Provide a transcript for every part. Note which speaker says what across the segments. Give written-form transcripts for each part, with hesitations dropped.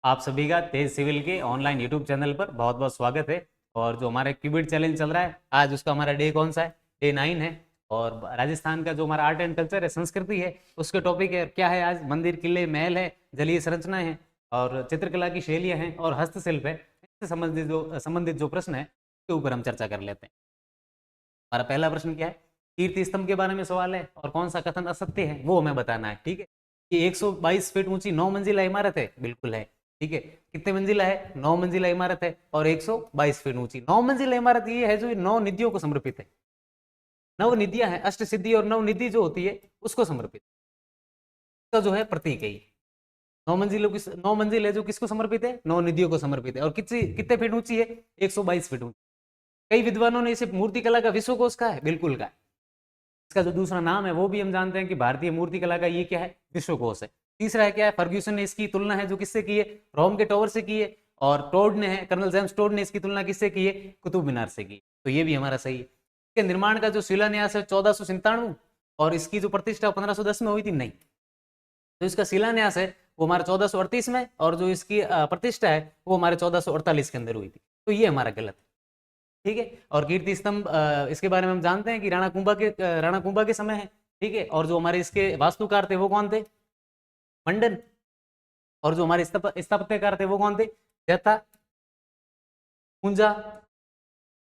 Speaker 1: आप सभी का तेज सिविल के ऑनलाइन यूट्यूब चैनल पर बहुत बहुत स्वागत है। और जो हमारा क्यूबिट चैलेंज चल रहा है, आज उसका हमारा डे कौन सा है? डे 9 है। और राजस्थान का जो हमारा आर्ट एंड कल्चर है, संस्कृति है, उसके टॉपिक है क्या है आज? मंदिर, किले, महल है, जलीय संरचनाएं हैं और चित्रकला की शैलियां हैं और हस्तशिल्प है। इससे संबंधित जो प्रश्न है उसके ऊपर हम चर्चा कर लेते हैं। हमारा पहला प्रश्न क्या है? कीर्ति स्तंभ के बारे में सवाल है और कौन सा कथन असत्य है वो हमें बताना है। ठीक है, कि 122 फीट ऊंची 9 मंजिला इमारत है, बिल्कुल है। ठीक है, कितने मंजिला है? 9 मंजिला इमारत है और 122 फीट ऊंची 9 मंजिला इमारत ये है जो 9 निधियों को समर्पित है। 9 निधियां हैं, अष्ट सिद्धि और 9 निधि जो होती है उसको समर्पित, इसका जो है प्रतीक है ये। 9 मंजिल है जो किसको समर्पित है? 9 निधियों को समर्पित है। और कितने कितने फीट ऊंची है? 122 फीट ऊंची। कई विद्वानों ने इसे मूर्ति कला का विश्वकोश कहा है, बिल्कुल का। इसका जो दूसरा नाम है वो भी हम जानते हैं कि भारतीय मूर्ति कला का ये क्या है? विश्वकोश है। तीसरा है क्या है? फर्ग्यूसन ने इसकी तुलना है जो किससे की है? रोम के टॉवर से की है। और टोड ने है, कर्नल जेम्स टोड ने इसकी तुलना किससे की है? कुतुब मीनार से की। तो ये भी हमारा सही है। इसके निर्माण का जो शिलान्यास है 1497 और इसकी जो प्रतिष्ठा 1510 में हुई थी, नहीं। तो इसका शिलान्यास है वो हमारे 1438 में और जो इसकी प्रतिष्ठा है वो हमारे 1448 के अंदर हुई थी। तो ये हमारा गलत है। ठीक है, और कीर्ति स्तंभ इसके बारे में हम जानते हैं कि राणा कुंभा के समय है। ठीक है, और जो हमारे इसके वास्तुकार थे वो कौन थे? मंडन। और जो हमारे स्थापत्यकार थे वो कौन थे? जैता, कुंजा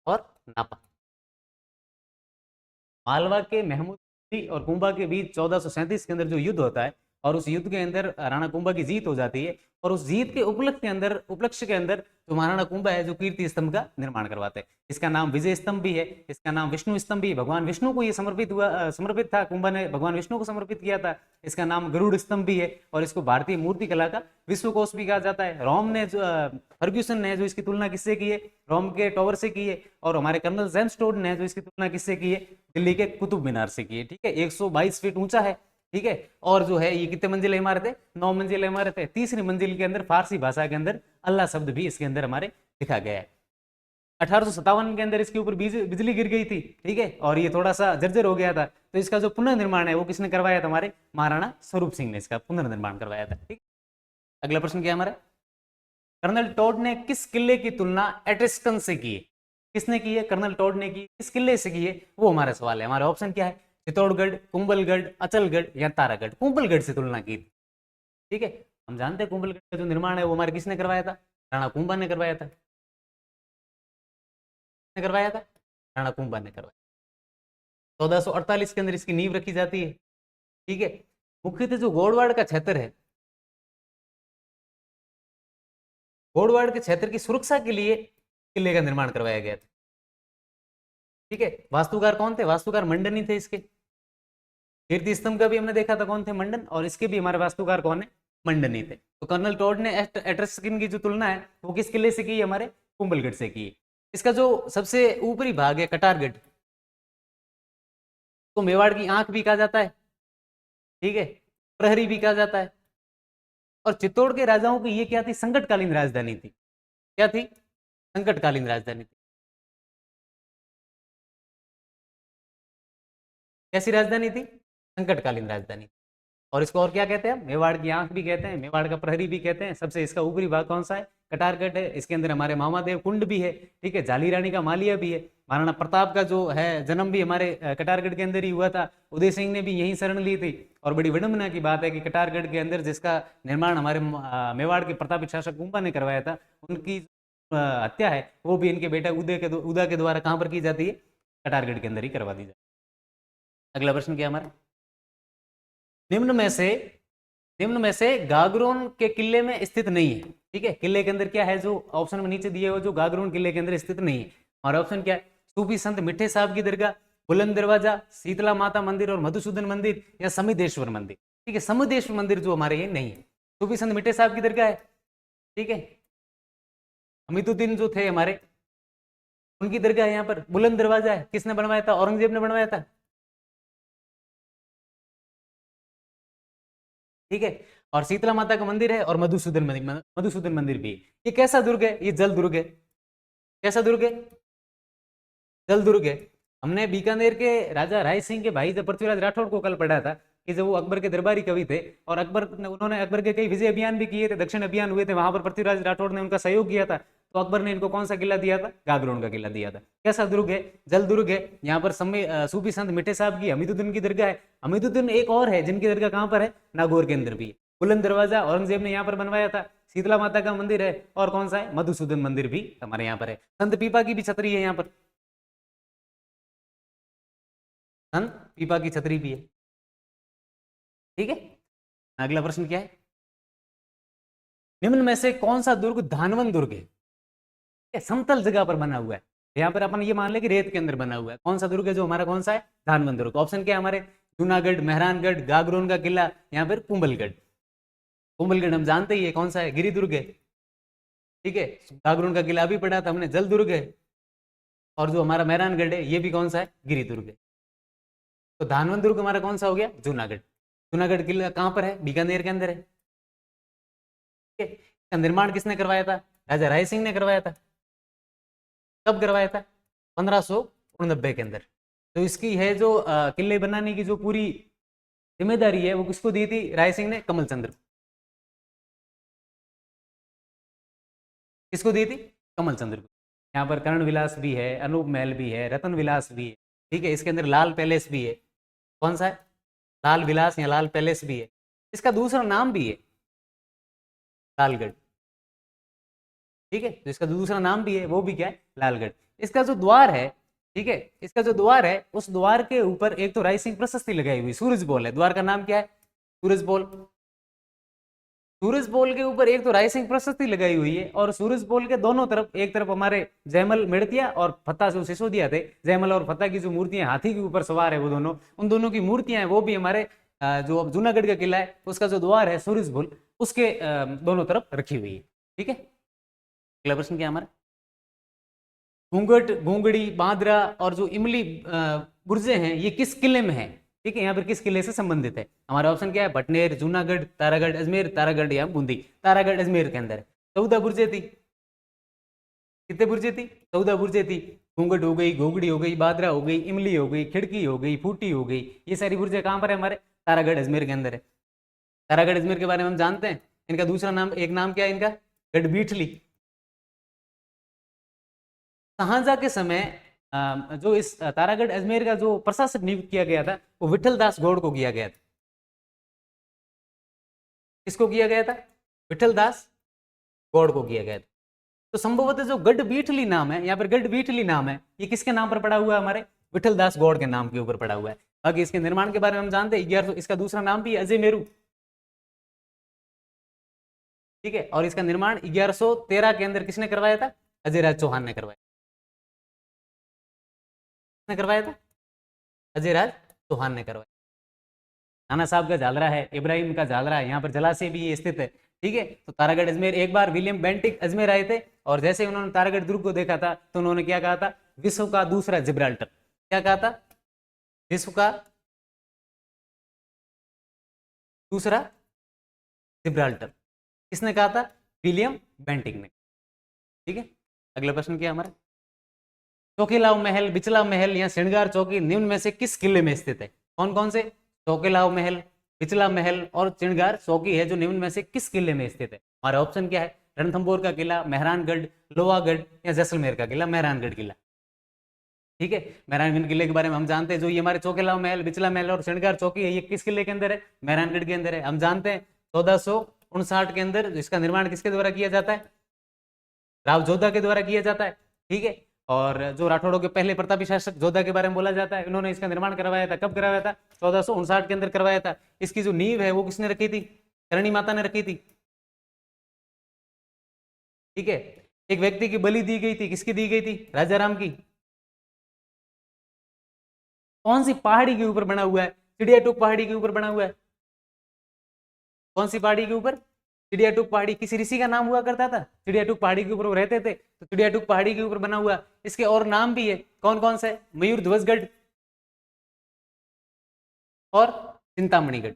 Speaker 1: और नापा। मालवा के महमूद और कुंभा के बीच 1437 के अंदर जो युद्ध होता है और उस युद्ध के अंदर राणा कुंभा की जीत हो जाती है। और उस जीत के उपलक्ष्य के अंदर जो महाराणा कुंभा है जो कीर्ति स्तंभ का निर्माण करवाते हैं। इसका नाम विजय स्तंभ भी है, इसका नाम विष्णु स्तंभ भी है। भगवान विष्णु को ये समर्पित था, कुंभा ने भगवान विष्णु को समर्पित किया था। इसका नाम गरुड़ स्तंभ भी है और इसको भारतीय मूर्ति कला का विश्वकोश भी कहा जाता है। फर्ग्यूसन ने जो इसकी तुलना किससे की है? रोम के टॉवर से की है। और हमारे कर्नल जेम्स टोड ने जो इसकी तुलना किससे की है? दिल्ली के कुतुब मीनार से की है। ठीक है, 122 फीट ऊंचा है। ठीक है, और जो है ये कितने मंजिला इमारत है? 9 मंजिला इमारत है। तीसरी मंजिल के अंदर फारसी भाषा के अंदर अल्लाह शब्द भी इसके अंदर हमारे लिखा गया है। 1857 के अंदर इसके ऊपर बिजली गिर गई थी। ठीक है, और ये थोड़ा सा जर्जर हो गया था। तो इसका जो पुनर्निर्माण है वो किसने करवाया था? हमारे महाराणा स्वरूप सिंह ने इसका पुनर्निर्माण करवाया था। ठीक, अगला प्रश्न क्या है हमारा? कर्नल टोड ने किस किले की तुलना एट्रिस्कन से की है? किसने की है? कर्नल टोड ने की। किस किले से की है वो हमारा सवाल है। हमारा ऑप्शन क्या है? चित्तौड़गढ़, कुंभलगढ़, अचलगढ़ या तारागढ़। कुंभलगढ़ से तुलना की। ठीक है, हम जानते हैं कुंभलगढ़ का जो निर्माण है वो हमारे किसने करवाया था? राणा कुंभा ने करवाया था। करवाया था, राणा कुंभा ने करवाया। 1448 के अंदर इसकी नींव रखी जाती है। ठीक है, मुख्यतः जो गोड़वाड़ का क्षेत्र है, गोड़वाड़ के क्षेत्र की सुरक्षा के लिए किले का निर्माण करवाया गया था। ठीक है, वास्तुकार कौन थे? वास्तुकार मंडन ही थे इसके। कीर्ति स्तंभ का भी हमने देखा था, कौन थे? मंडन। और इसके भी हमारे वास्तुकार कौन है? मंडन ही थे। तो कर्नल टोड ने एट्रस्किन की जो तुलना है वो किस किले से की? हमारे कुंभलगढ़ से की। इसका जो सबसे ऊपरी भाग है कटारगढ़, तो मेवाड़ की आंख भी कहा जाता है। ठीक है, प्रहरी भी कहा जाता है। और चित्तौड़ के राजाओं की ये क्या थी? संकटकालीन राजधानी थी। क्या थी? संकटकालीन राजधानी थी। कैसी राजधानी थी? संकटकालीन राजधानी। और इसको और क्या कहते हैं? मेवाड़ की आंख भी कहते हैं, मेवाड़ का प्रहरी भी कहते हैं। सबसे इसका ऊपरी भाग कौन सा है? कटारगढ़ है। इसके अंदर हमारे मामादेव कुंड भी है। ठीक है, जाली रानी का मालिया भी है। महाराणा प्रताप का जो है जन्म भी हमारे कटारगढ़ के अंदर ही हुआ था। उदय सिंह ने भी यही शरण ली थी। और बड़ी विडंबना की बात है कि कटारगढ़ के अंदर जिसका निर्माण हमारे मेवाड़ के प्रतापित शासक कुंभा ने करवाया था, उनकी हत्या है वो भी इनके बेटा उदा के द्वारा कहाँ पर की जाती है? कटारगढ़ के अंदर ही करवा दी जाती है। अगला प्रश्न क्या हमारा? निम्न में से गागरोन के किले में स्थित नहीं है। ठीक है, किले के अंदर क्या है जो ऑप्शन में नीचे दिए हुए, जो गागरोन किले के अंदर स्थित नहीं है? हमारा ऑप्शन क्या है? सूफी संत मिठे साहब की दरगाह, बुलंद दरवाजा, शीतला माता मंदिर और मधुसूदन मंदिर या समिदेश्वर मंदिर। ठीक है, समिदेश्वर मंदिर जो हमारे ये नहीं है। सूफी संत मिठे साहब की दरगाह है। ठीक है, हमीदुद्दीन जो थे हमारे, उनकी दरगाह है यहाँ पर। बुलंद दरवाजा है, किसने बनवाया था? औरंगजेब ने बनवाया था। ठीक है, और शीतला माता का मंदिर है और मधुसूदन मंदिर भी। ये कैसा दुर्ग है? ये जल दुर्ग है। कैसा दुर्ग है? जल दुर्ग है। हमने बीकानेर के राजा राय सिंह के भाई जब पृथ्वीराज राठौड़ को कल पढ़ा था कि जब वो अकबर के दरबारी कवि थे और उन्होंने अकबर के कई विजय अभियान भी किए थे, दक्षिण अभियान हुए थे, वहां पर पृथ्वीराज राठौड़ ने उनका सहयोग किया था। तो अकबर ने इनको कौन सा किला दिया था? गागरोन का किला दिया था। कैसा दुर्ग है? जल दुर्ग है। यहाँ पर सूफी संत मिठे साहब की हमीदुद्दीन की दरगाह है। हमीदुद्दीन एक और है जिनकी दरगाह कहाँ पर है? नागौर के अंदर भी है। बुलंद दरवाजा औरंगजेब ने यहाँ पर बनवाया था। शीतला माता का मंदिर है। और कौन सा है? मधुसूदन मंदिर भी हमारे यहाँ पर है। संत पीपा की भी छतरी है यहाँ पर, संत पीपा की छतरी भी है। ठीक है, अगला प्रश्न क्या है? निम्न में से कौन सा दुर्ग धानवन दुर्ग है? समतल जगह पर बना हुआ है। यहाँ पर अपन ये मान ले कि रेत के अंदर बना हुआ है। कौन सा दुर्ग है जो हमारा? कौन सा है? धानवन दुर्ग। ऑप्शन क्या है हमारे? जूनागढ़, मेहरानगढ़, गागरोन का किला, यहाँ पर कुंभलगढ़। कुंभलगढ़ हम जानते ही है कौन सा है? गिरी दुर्ग है। ठीक है, गागरोन का किला अभी पढ़ा था हमने, जल दुर्ग है। और जो हमारा मेहरानगढ़ है ये भी कौन सा है? गिरी दुर्ग है। तो धानवन दुर्ग हमारा कौन सा हो गया? जूनागढ़। जूनागढ़ किला कहाँ पर है? बीकानेर के अंदर है। ठीक है, इसका निर्माण किसने करवाया था? राजा राय सिंह ने करवाया था। कब करवाया था? 1589 के अंदर। तो इसकी है जो किले बनाने की जो पूरी जिम्मेदारी है वो किसको दी थी? राय सिंह ने कमल चंद्र। किसको दी थी? कमल चंद्र को। यहाँ पर कर्ण विलास भी है, अनूप महल भी है, रतन विलास भी है। ठीक है, इसके अंदर लाल पैलेस भी है। कौन सा है? लाल विलास या लाल पैलेस भी है। इसका दूसरा नाम भी है लालगढ़। ठीक है, तो इसका दूसरा नाम भी है, वो भी क्या है? लालगढ़। इसका जो द्वार है, ठीक है, इसका जो द्वार है उस द्वार के ऊपर एक तो राय सिंह प्रशस्ति लगाई हुई सूरज बोल है। द्वार का नाम क्या है? सूरज बोल। सूरज बोल के ऊपर एक तो राय सिंह प्रशस्ति लगाई हुई है और सूरज बोल के दोनों तरफ, एक तरफ हमारे जयमल मेड़तिया और फत्ता जो सिसोदिया थे, जयमल और फत्ता की जो मूर्तियां हाथी के ऊपर सवार है वो दोनों, उन दोनों की मूर्तियां हैं वो भी हमारे जो अब जूनागढ़ का किला है उसका जो द्वार है सूरज बोल उसके दोनों तरफ रखी हुई है। ठीक है, अगला प्रश्न क्या हमारा? घूंघट, घूंगड़ी, बांद्रा और जो इमली बुर्जे हैं ये किस किले में है? ठीक है, यहाँ पर किस किले से संबंधित है? हमारा ऑप्शन क्या है? भटनेर, जूनागढ़, तारागढ़, अजमेर, तारागढ़ या बूंदी। तारागढ़ अजमेर के अंदर है। 14 बुर्जे थी। कितने बुर्जे थी? 14 बुर्जे थी। घूंघट हो गई, घोंगड़ी हो गई, बादरा हो गई, इमली हो गई, खिड़की हो गई, फूटी हो गई, ये सारी बुर्जे कहाँ पर है? हमारे तारागढ़ अजमेर के अंदर है। तारागढ़ अजमेर के बारे में हम जानते हैं। इनका दूसरा नाम, एक नाम क्या है इनका? गढ़बीठली। शाहजहां के समय जो इस तारागढ़ अजमेर का जो प्रशासक नियुक्त किया गया था वो विठल दास गौड़ को किया गया था। किसको किया गया था? विठल दास गौड़ को किया गया था। तो संभवतः जो गढ़बीठली नाम है, यहाँ पर गढ़बीठली नाम है, ये किसके नाम पर पड़ा हुआ है? हमारे विठल दास गौड़ के नाम के ऊपर पड़ा हुआ है। बाकी इसके निर्माण के बारे में हम जानते हैं 1100। इसका दूसरा नाम भी अजय मेरू। ठीक है, और इसका निर्माण 1113 के अंदर किसने करवाया था? अजय राज चौहान ने करवाया। किसने करवाया था? अजय राज चौहान ने करवाया। नाना साहब का झालरा है, इब्राहिम का झालरा है, यहाँ पर जलाशय भी ये स्थित है। ठीक है, तो तारागढ़ अजमेर, एक बार विलियम बेंटिक अजमेर आए थे और जैसे ही उन्होंने तारागढ़ दुर्ग को देखा था तो उन्होंने क्या कहा था? विश्व का दूसरा जिब्राल्टर। क्या कहा था? विश्व का दूसरा जिब्राल्टर। किसने कहा था? विलियम बेंटिक ने। ठीक है, अगला प्रश्न क्या हमारा? चौकीलाव महल, बिचला महल या श्रृंगार चौकी निम्न में से किस किले में स्थित है? कौन कौन से? चौकीलाव महल, बिचला महल और श्रृंगार चौकी है जो निम्न में से किस किले में स्थित है? हमारा ऑप्शन क्या है? रणथंभौर का किला, मेहरानगढ़, लोहागढ़ या जैसलमेर का किला? मेहरानगढ़ किला। ठीक है, मेहरानगढ़ किले के बारे में हम जानते हैं। जो ये हमारे चौकीलाव महल, बिचला महल और श्रृंगार चौकी है ये किस किले के अंदर है? मेहरानगढ़ के अंदर है। हम जानते हैं 1459 के अंदर इसका निर्माण किसके द्वारा किया जाता है? राव जोधा के द्वारा किया जाता है। ठीक है, और जो राठौड़ों के पहले प्रतापी शासक जोधा के बारे में बोला जाता है, इन्होंने इसका निर्माण करवाया था। कब करवाया था? 1459 के अंदर करवाया था। इसकी जो नींव है वो किसने रखी थी? करणी माता ने रखी थी। ठीक है, एक व्यक्ति की बलि दी गई थी, किसकी दी गई थी? राजा राम की। कौन सी पहाड़ी के ऊपर बना हुआ है? चिड़ियाटूक पहाड़ी के ऊपर बना हुआ है। कौन सी पहाड़ी के ऊपर? चिड़ियाटूक पहाड़ी। किसी ऋषि का नाम हुआ करता था, चिड़ियाटूक पहाड़ी के ऊपर वो रहते थे, तो चिड़ियाटूक पहाड़ी के ऊपर बना हुआ। इसके और नाम भी है, कौन कौन से? मयूर ध्वजगढ़ और चिंतामणिगढ़।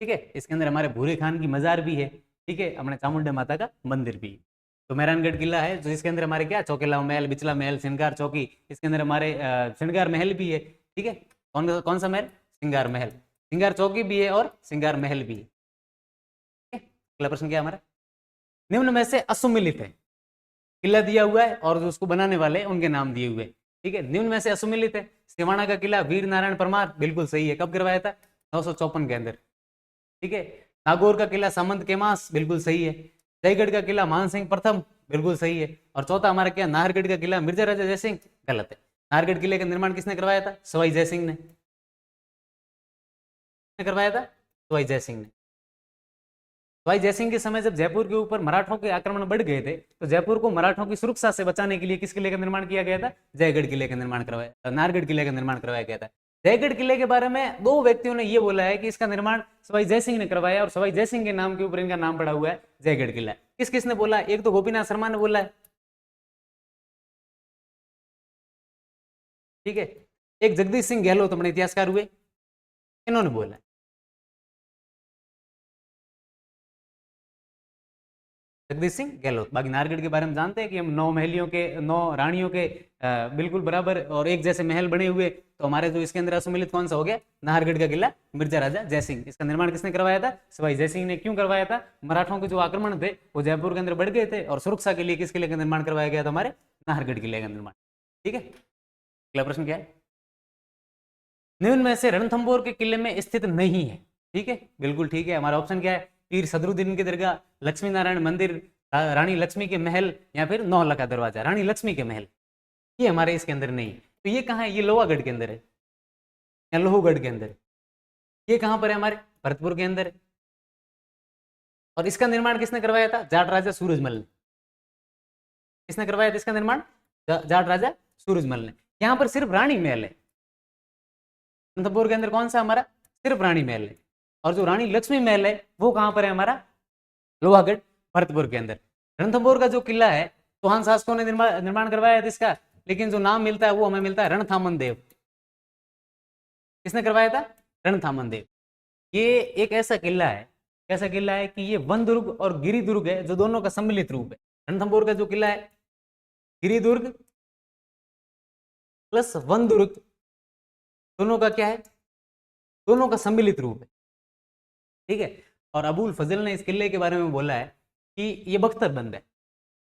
Speaker 1: ठीक है, इसके अंदर हमारे भूरे खान की मजार भी है। ठीक है, अपने चामुंडा माता का मंदिर भी है। तो मेहरानगढ़ किला है जो जिसके अंदर हमारे क्या चौकिला महल, बिचला महल, श्रृंगार चौकी, इसके अंदर हमारे श्रृंगार महल भी है। ठीक है, कौन कौन सा महल? श्रृंगार महल, श्रृंगार चौकी भी है और श्रृंगार महल भी है। अगला प्रश्न क्या हमारा? निम्न में से असुमिलित है, किला दिया हुआ है और जो उसको बनाने वाले उनके नाम दिए हुए। ठीक है, निम्न में से असुमिलित है, सिवाना का किला वीर नारायण परमार, बिल्कुल सही है। कब करवाया था? 954 के अंदर। ठीक है, नागौर का किला सामंत केमास, बिल्कुल सही है। जयगढ़ का किला मान सिंह प्रथम, बिल्कुल सही है। और चौथा हमारा क्या? नाहरगढ़ का किला मिर्जा राजा जयसिंह, गलत है। नाहरगढ़ किले का निर्माण किसने करवाया था? सवाई जयसिंह ने करवाया था, सवाई जयसिंह ने। सवाई जयसिंह के समय जब जयपुर के ऊपर मराठों के आक्रमण बढ़ गए थे, तो जयपुर को मराठों की सुरक्षा से बचाने के लिए किस किले का निर्माण किया गया था? जयगढ़ किले का निर्माण करवाया, नाहरगढ़ किले का निर्माण करवाया गया था। जयगढ़ किले के बारे में दो व्यक्तियों ने यह बोला है कि इसका निर्माण सवाई जयसिंह ने करवाया और सवाई जयसिंह के नाम के ऊपर इनका नाम पड़ा हुआ है जयगढ़ किला। किस किसने बोला? एक तो गोपीनाथ शर्मा ने बोला है, ठीक है, एक जगदीश सिंह गहलोत अपने इतिहासकार हुए, इन्होंने बोला। जगदीश सिंह गहलोत। बाकी नाहरगढ़ के बारे में जानते हैं कि हम 9 महलियों के, 9 रानियों के बिल्कुल बराबर और एक जैसे महल बने हुए। तो हमारे जो इसके अंदर असुमिलित कौन सा हो गया? नाहरगढ़ का किला मिर्जा राजा जयसिंह। इसका निर्माण किसने करवाया था? सवाई जयसिंह ने। क्यों करवाया था? मराठों के जो आक्रमण थे वो जयपुर के अंदर बढ़ गए थे और सुरक्षा के लिए किस किले का निर्माण करवाया गया था? हमारे नाहरगढ़ किले का निर्माण। ठीक है, अगला प्रश्न क्या है? निम्न में से रणथंभौर के किले में स्थित नहीं है। ठीक है, बिल्कुल ठीक है। हमारा ऑप्शन क्या है? पीर सदरुद्दीन की दरगाह, लक्ष्मी नारायण मंदिर, रानी लक्ष्मी के महल, या फिर नौहला का दरवाजा। रानी लक्ष्मी के महल ये हमारे इसके अंदर नहीं। तो ये कहाँ है? ये लोहागढ़ के अंदर है या लोहगढ़ के अंदर? ये कहाँ पर है? हमारे भरतपुर के अंदर है। और इसका निर्माण किसने करवाया था? जाट राजा सूरजमल ने। किसने करवाया था इसका निर्माण? जाट राजा सूरजमल ने। यहाँ पर सिर्फ रानी महल है। रणथंभौर के अंदर कौन सा? हमारा सिर्फ रानी महल है। और जो रानी लक्ष्मी महल है वो कहां पर है? हमारा लोहागढ़ भरतपुर के अंदर। रणथंभौर का जो किला है चौहान शासकों ने निर्माण करवाया था इसका, लेकिन जो नाम मिलता है वो हमें मिलता है रणथामन देव। किसने करवाया था? रणथामन देव। ये एक ऐसा किला है, कैसा किला है कि ये वन दुर्ग और गिरी दुर्ग है, जो दोनों का सम्मिलित रूप है। रणथंभौर का जो किला है गिरी दुर्ग प्लस वन दुर्ग, दोनों का क्या है? दोनों का सम्मिलित रूप है। ठीक है, और अबुल फजल ने इस किले के बारे में बोला है कि ये बख्तरबंद है।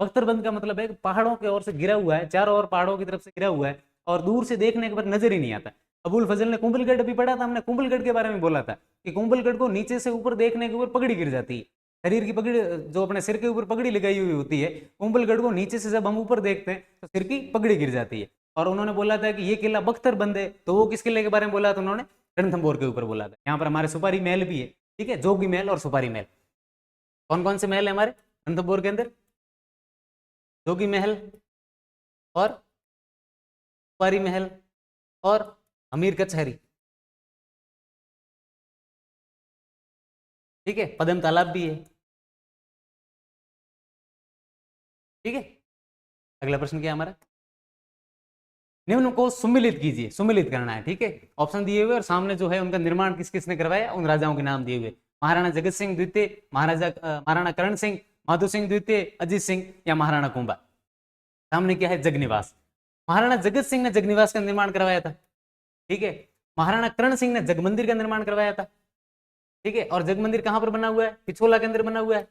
Speaker 1: बख्तरबंद का मतलब है कि पहाड़ों की ओर से गिरा हुआ है, चारों ओर पहाड़ों की तरफ से गिरा हुआ है और दूर से देखने के बाद नजर ही नहीं आता। अबुल फजल ने कुंभलगढ़ अभी पढ़ा था हमने, कुंभलगढ़ के बारे में बोला था कि कुंभलगढ़ को नीचे से ऊपर देखने के ऊपर पगड़ी गिर जाती है। शरीर की पगड़ी, जो अपने सिर के ऊपर पगड़ी लगाई हुई होती है, कुंभलगढ़ को नीचे से जब हम ऊपर देखते हैं तो सिर की पगड़ी गिर जाती है। और उन्होंने बोला था कि ये किला बख्तरबंद है। तो वो किस किले के बारे में बोला था? उन्होंने रणथंभौर के ऊपर बोला था। यहाँ पर हमारे सुपारी महल भी है। ठीक है, जोगी महल और सुपारी महल। कौन कौन से महल है हमारे रणथंभौर के अंदर? जोगी महल और सुपारी महल और अमीर कचहरी। ठीक है, पदम तालाब भी है। ठीक है, अगला प्रश्न क्या है हमारा? निम्न को सुमिलित कीजिए, सुमिलित करना है। ठीक है, ऑप्शन दिए हुए और सामने जो है उनका निर्माण किस किसने करवाया, उन राजाओं के नाम दिए हुए। महाराणा जगत सिंह द्वितीय, महाराणा करण सिंह, माधो सिंह द्वितीय, अजीत सिंह या महाराणा कुंभा। सामने क्या है? जगनिवास। महाराणा जगत सिंह ने जगनिवास का निर्माण करवाया था। ठीक है, महाराणा करण सिंह ने जगमंदिर का निर्माण करवाया था। ठीक है, और जगमंदिर कहां पर बना हुआ है? पिछोला के अंदर बना हुआ है।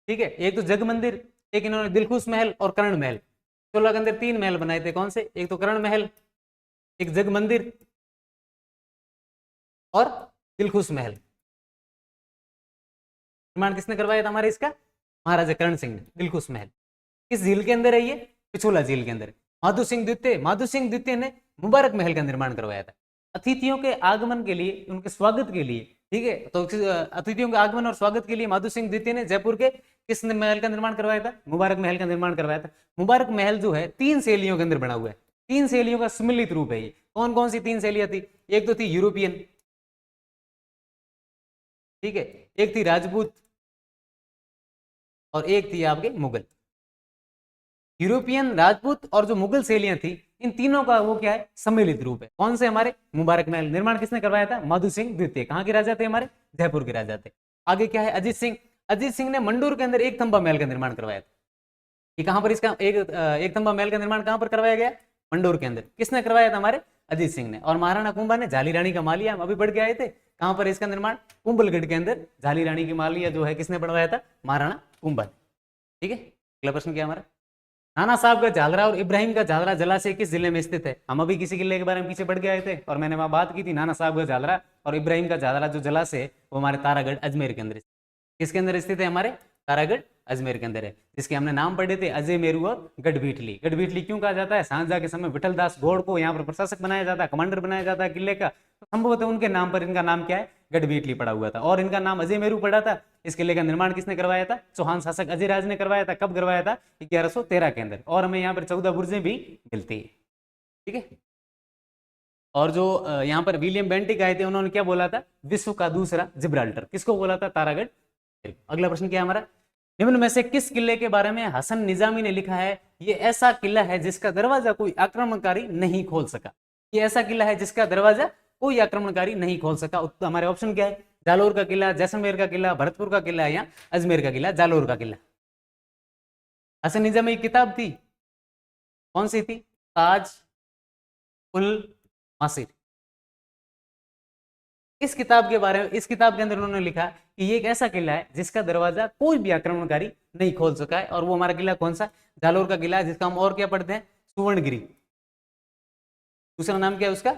Speaker 1: ठीक है, एक तो जगमंदिर, एक इन्होंने दिलखुश महल और कर्ण महल। पिछोला के अंदर 3 महल बनाए थे। कौन से? एक तो कर्ण महल, एक जगमंदिर और दिलखुश महल। निर्माण किसने करवाया था हमारे इसका? महाराजा करण सिंह ने। दिलखुश महल किस झील के अंदर है? ये पिछोला झील के अंदर। माधो सिंह द्वितीय, माधो सिंह द्वितीय ने मुबारक महल का निर्माण करवाया था, अतिथियों के आगमन के लिए, उनके स्वागत के लिए। ठीक है, तो अतिथियों के आगमन और स्वागत के लिए माधो सिंह द्वितीय ने जयपुर के किस महल का निर्माण करवाया था? मुबारक महल का निर्माण करवाया था। मुबारक महल जो है 3 शैलियों के अंदर बना हुआ है। 3 शैलियों का सम्मिलित रूप है ये। कौन कौन सी 3 शैलियां थी? एक तो थी यूरोपियन, ठीक है, एक थी राजपूत और एक थी आपके मुगल। यूरोपियन, राजपूत और जो मुगल शैलियां थी, इन तीनों का वो क्या है? सम्मिलित रूप है। कौन से? हमारे मुबारक महल। निर्माण किसने करवाया था? माधो सिंह द्वितीय। कहां के राजा थे? हमारे जयपुर के राजा थे। आगे क्या है? अजीत सिंह। अजीत सिंह ने मंडूर के अंदर एक थंबा महल का निर्माण करवाया था। ये कहां पर इसका एक थंबा महल का निर्माण कहां पर करवाया गया? मंडूर के अंदर। किसने करवाया था? हमारे अजीत सिंह ने। और महाराणा कुंभा ने झाली रानी का मालिया, हम अभी पढ़ के आए थे, कहां पर इसका निर्माण? कुंभलगढ़ के अंदर झाली रानी की मालिया जो है किसने बनवाया था? महाराणा कुंभा ने। ठीक है, अगला प्रश्न क्या हमारा? नाना साहब का झालरा और इब्राहिम का झालरा जलाशय किस जिले में स्थित है? हम अभी किसी किले के बारे में पीछे पढ़ के आए थे और मैंने वहां बात की थी। नाना साहब का झालरा और इब्राहिम का झालरा जो जलाशय है वो हमारे तारागढ़ अजमेर के अंदर, किसके अंदर स्थित है? हमारे तारागढ़ अजमेर के अंदर है, जिसके हमने नाम पढ़े थे अजय मेरू और गढ़भीटली। गढ़भीटली क्यों कहा जाता है? सांझा के समय विठल दास गौड़ को यहाँ पर प्रशासक बनाया जाता है, कमांडर बनाया जाता है किले का, तो संभवतः उनके नाम पर इनका नाम क्या है? गढ़भीटली पड़ा हुआ था। और इनका नाम अजय मेरू पड़ा था। इस किले का निर्माण किसने करवाया था? चौहान शासक अजय राज ने करवाया था। कब करवाया था? 1113 के अंदर। और हमें यहाँ पर 14 बुर्जें भी मिलती है। ठीक है, और जो यहाँ पर विलियम बेंटिक आए थे, उन्होंने क्या बोला था? विश्व का दूसरा जिब्राल्टर। किसको बोला था? तारागढ़। अगला प्रश्न क्या है हमारा? निम्न में से किस किले के बारे में हसन निजामी ने लिखा है ये ऐसा किला है जिसका दरवाजा कोई आक्रमणकारी नहीं खोल सका? ये ऐसा किला है जिसका दरवाजा कोई आक्रमणकारी नहीं खोल सका। तो हमारे ऑप्शन क्या है? जालोर का किला, जैसलमेर का किला, भरतपुर का किला या अजमेर का किला? जालोर का किला। हसन निजामी की किताब थी, कौन सी थी? ताज उल मासिर। इस किताब के बारे में, इस किताब के अंदर उन्होंने लिखा कि ये एक ऐसा किला है जिसका दरवाजा कोई भी आक्रमणकारी नहीं खोल सका है। और वो हमारा किला कौन सा? जालोर का किला है, जिसका हम और क्या पढ़ते हैं? सुवर्णगिरी। दूसरा नाम क्या है उसका?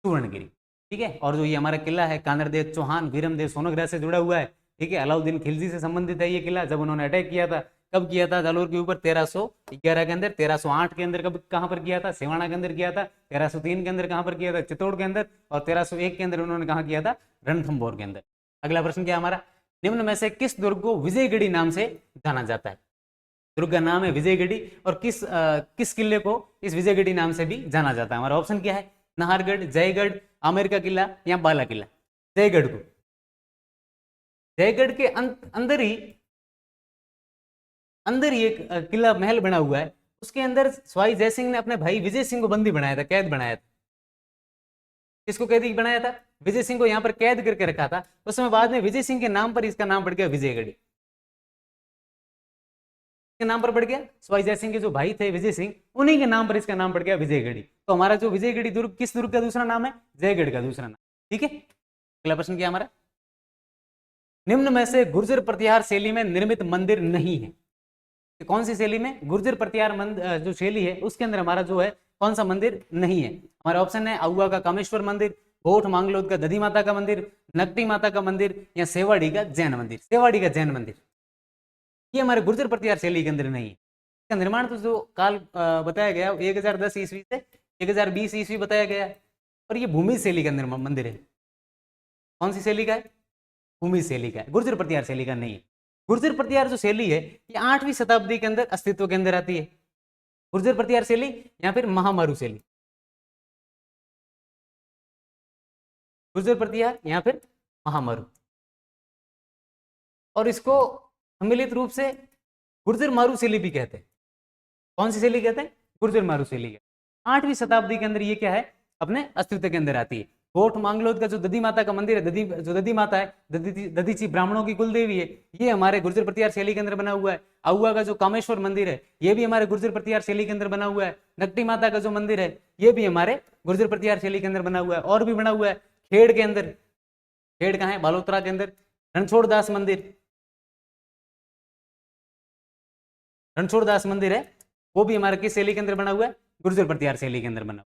Speaker 1: सुवर्णगिरी। ठीक है, और जो ये हमारा किला है कानरदेव चौहान वीरमदेव सोनग्रा से जुड़ा हुआ है। ठीक है, अलाउद्दीन खिलजी से संबंधित है ये किला। जब उन्होंने अटैक किया था, कब किया था जालोर के ऊपर? 1311 के अंदर। 1308 के अंदर कब कहां पर किया था? सिवाना के अंदर किया था। 1303 के अंदर कहां पर किया था? चित्तौड़ के अंदर। और 1301 के अंदर उन्होंने कहां किया था? रणथंभौर के अंदर। अगला प्रश्न क्या हमारा? निम्न में से किस दुर्ग को विजयगढ़ी नाम से जाना जाता है? दुर्ग का नाम है विजयगढ़ी, और किस किले को इस विजयगढ़ी नाम से भी जाना जाता है? हमारा ऑप्शन क्या है? नाहरगढ़, जयगढ़, आमेर का किला या बाला किला? जयगढ़ को। जयगढ़ के अंदर ही एक किला महल बना हुआ है। उसके अंदर सवाई जयसिंह ने अपने भाई विजय सिंह को बंदी बनाया था, कैद बनाया था। किसको कैदी बनाया था? विजय सिंह को यहाँ पर कैद करके रखा था। उस समय बाद में विजय सिंह के नाम पर इसका नाम पड़ गया विजयगढ़ी। के नाम पर पड़ गया, सवाई जय सिंह के जो भाई थे विजय सिंह, उन्हीं के नाम पर इसका नाम पड़ गया विजयगढ़ी। तो हमारा जो विजयगढ़ी दुर्ग, किस दुर्ग का दूसरा नाम है? जयगढ़ का दूसरा नाम। ठीक है, अगला प्रश्न क्या हमारा? निम्न में से गुर्जर प्रतिहार शैली में निर्मित मंदिर नहीं है? कौन सी शैली में? गुर्जर प्रतिहार जो शैली है उसके अंदर हमारा जो है कौन सा मंदिर नहीं है? हमारा ऑप्शन है आउआ का कामेश्वर मंदिर, गोठ मांगलोद का दधी माता का मंदिर, नकटी माता का मंदिर या सेवाड़ी का जैन मंदिर। सेवाड़ी का जैन मंदिर ये हमारे गुर्जर प्रतिहार शैली के अंदर नहीं है। इसका निर्माण तो जो काल बताया गया 1010 ईस्वी से 1020 ईस्वी बताया गया है। और ये भूमि शैली का मंदिर है। कौन सी शैली का है? भूमि शैली का है, गुर्जर प्रतिहार शैली का नहीं है। गुर्जर प्रतिहार जो शैली है ये 8वीं शताब्दी के अंदर अस्तित्व के अंदर आती है। गुर्जर प्रतिहार शैली या फिर महामारू शैली। गुर्जर प्रतिहार या फिर महामारू। और इसको सम्मिलित रूप से गुर्जर मारू शैली भी कहते हैं। कौन सी शैली कहते हैं? गुर्जर मारू शैली। 8वीं शताब्दी के अंदर ये क्या है? अपने अस्तित्व के अंदर आती है। गोठ मांगलोद का जो दधी माता का मंदिर है, जो दधी माता है, दधीची ब्राह्मणों की कुलदेवी है, ये हमारे गुर्जर प्रतिहार शैली के अंदर बना हुआ है। आउआ का जो कामेश्वर मंदिर है ये भी हमारे गुर्जर प्रतिहार शैली के अंदर बना हुआ है। नकटी माता का जो मंदिर है ये भी हमारे गुर्जर प्रतिहार शैली के अंदर बना हुआ है। और भी बना हुआ है खेड़ के अंदर। खेड़ कहाँ है? बालोतरा के अंदर। रणछोड़ दास मंदिर, रणछोड़ दास मंदिर है, वो भी हमारे किस शैली के अंदर बना हुआ है? गुर्जर प्रतिहार शैली के अंदर बना हुआ।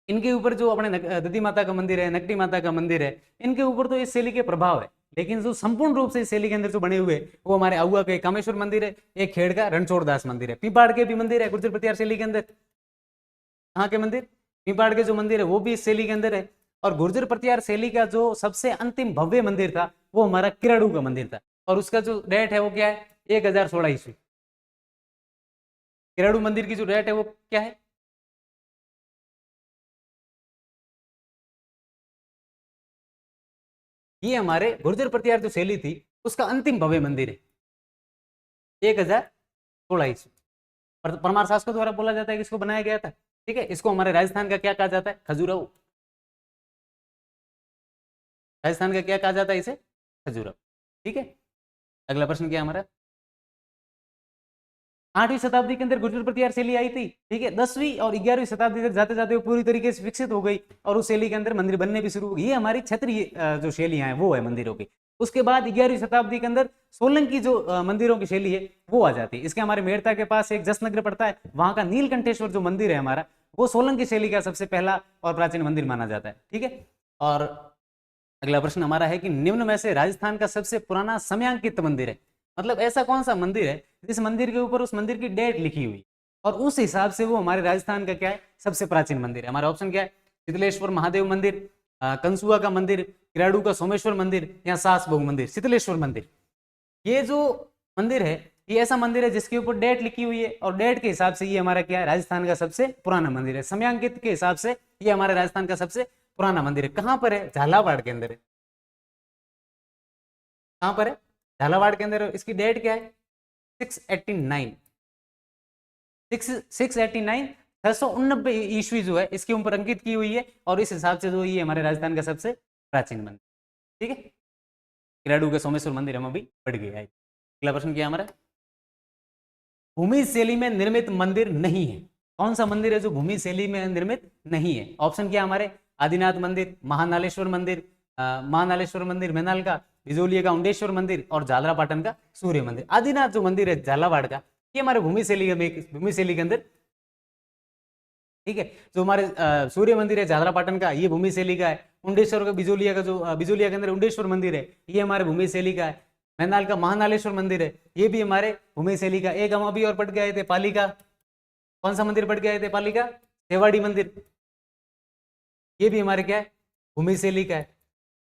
Speaker 1: इनके ऊपर जो अपने दधी माता का मंदिर है, नकटी माता का मंदिर है, इनके ऊपर तो इस शैली के प्रभाव है। लेकिन जो संपूर्ण रूप से इस शैली के अंदर जो बने हुए वो हमारे आउआ के कामेश्वर मंदिर है, एक खेड़ का रणछोड़ दास मंदिर है, पीपाड़ के भी मंदिर है गुर्जर प्रतिहार शैली के अंदर। कहाँ के मंदिर? पीपाड़ के जो मंदिर है वो भी इस शैली के अंदर है। और गुर्जर प्रतिहार शैली का जो सबसे अंतिम भव्य मंदिर था वो हमारा किराड़ू का मंदिर था। और उसका जो डेट है वो क्या है? 1016 ईस्वी। किराड़ू मंदिर की जो डेट है वो क्या है? ये हमारे गुर्जर प्रतिहार जो शैली थी उसका अंतिम भव्य मंदिर है, 1016 ईस्वी। परमार शासकों द्वारा बोला जाता है कि इसको बनाया गया था। ठीक है, इसको हमारे राजस्थान का क्या कहा जाता है? खजुराहो। राजस्थान का क्या कहा जाता है इसे? खजुराहो। ठीक है, अगला प्रश्न क्या है हमारा, 8वीं शताब्दी के अंदर गुर्जर प्रतिहार शैली आई थी, ठीक है, 10वीं और 11वीं शताब्दी तक जाते जाते वो पूरी तरीके से विकसित हो गई और उस शैली के अंदर मंदिर बनने भी शुरू हो गए। ये हमारी क्षेत्रीय जो शैलियां हैं वो है मंदिरों की। उसके बाद 11वीं शताब्दी के अंदर सोलंकी जो मंदिरों की शैली है वो आ जाती है। इसके हमारे मेड़ता के पास एक जसनगर पड़ता है, वहां का नीलकंठेश्वर जो मंदिर है हमारा, वो सोलंकी शैली का सबसे पहला और प्राचीन मंदिर माना जाता है, ठीक है। और अगला प्रश्न हमारा है कि निम्न में से राजस्थान का सबसे पुराना समयांकित मंदिर है, मतलब ऐसा कौन सा मंदिर है जिस मंदिर के ऊपर उस मंदिर की डेट लिखी हुई और उस हिसाब से वो हमारे राजस्थान का क्या है सबसे प्राचीन मंदिर है। हमारा ऑप्शन क्या है, शीतलेश्वर महादेव मंदिर, कंसुआ का मंदिर, किराड़ू का सोमेश्वर मंदिर या सास बहु मंदिर। शीतलेश्वर मंदिर ये जो मंदिर है ये ऐसा मंदिर है जिसके ऊपर डेट लिखी हुई है और डेट के हिसाब से ये हमारा क्या है राजस्थान का सबसे पुराना मंदिर है। समयांकित के हिसाब से ये हमारे राजस्थान का सबसे पुराना मंदिर है। कहां पर है, झालावाड़ के अंदर है। कहां पर है, झालावाड़ के अंदर। इसकी डेट क्या है, 689, 689 689 ईस्वी जो है इसके ऊपर अंकित की हुई है और इस हिसाब से जो ये हमारे राजस्थान का सबसे प्राचीन मंदिर, ठीक है। किराड़ू के सोमेश्वर मंदिर हम अभी पढ़ गए। अगला प्रश्न क्या हमारा, भूमि शैली में निर्मित मंदिर नहीं है। कौन सा मंदिर है जो भूमि शैली में निर्मित नहीं है। ऑप्शन क्या हमारे, आदिनाथ मंदिर, महानालेश्वर मंदिर, महानालेश्वर मंदिर मैनाल का, बिजोलिया का उंडेश्वर मंदिर और झालरापाटन का सूर्य मंदिर। आदिनाथ जो मंदिर है झालावाड़ का ये हमारे भूमि शैली के अंदर, ठीक है। जो हमारे सूर्य मंदिर है झालरापाटन का ये भूमि शैली का है। उंडेश्वर का बिजोलिया का जो बिजोलिया के अंदर उंडेश्वर मंदिर है ये हमारे भूमि शैली का है। मैनाल का महानालेश्वर मंदिर है ये भी हमारे भूमि शैली का। एक हम अभी और पढ़ के आए थे पाली का, कौन सा मंदिर पढ़ के आए थे, पाली का सेवाड़ी मंदिर, ये भी हमारे क्या है भूमि शैली का है।